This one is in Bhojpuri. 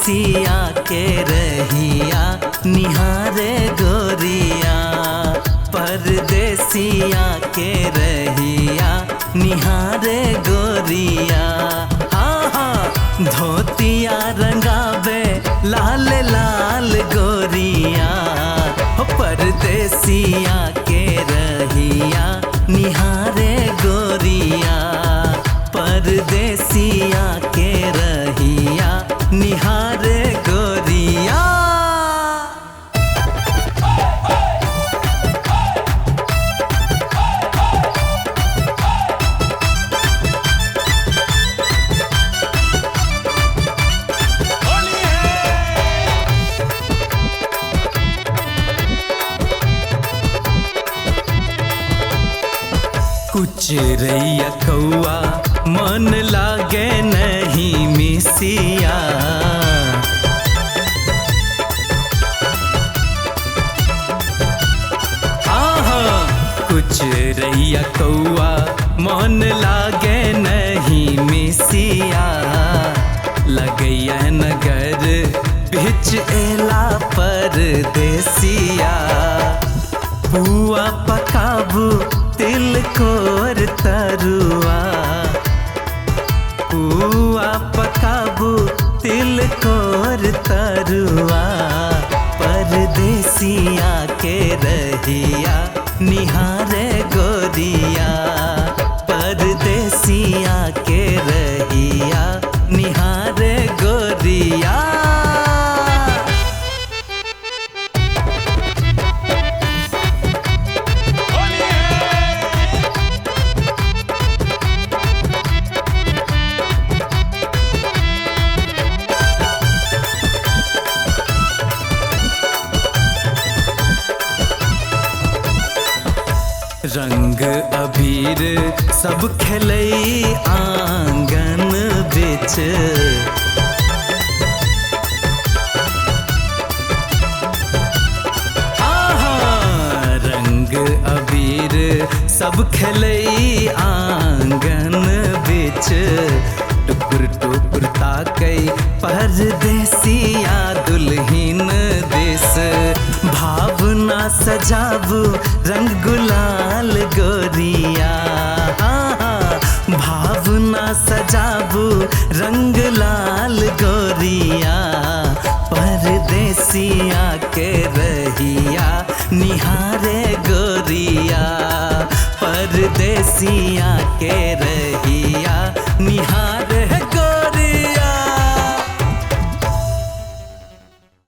परदेसिया के रहिया निहारे गोरिया, परदेसिया के रहिया निहारे गोरिया। हाँ हाँ धोतिया रंगावे लाल लाल गोरिया, परदेसिया के रहिया निहारे गोरिया, परदेसिया के रहिया निहारे गोरिया। कुछ रैया कौआ मन लागे नहीं मिसिया, कुछ रैया कौआ मन लागे नहीं मिसिया, लगैया नगर बिच एला परदेसिया। पुआ पकाबू तिल कोर तरुआ, पुआ पकाबू तिल कोर तरुआ, परदेसिया के रहिया निहारे गोरिया, परदेसिया के रहिया निहारे गोरिया। रंग अबीर सब खेलई आंगन बिच, रंग अबीर सब खेलई आंगन बिच, टुकुर टुकुर ताकई परदेसिया दुल्हीन दिस, भावना सजाबू रंग गुलाल गोरिया, भावना सजाबू रंग लाल गोरिया, परदेसिया के रहिया निहारे गोरिया, परदेसिया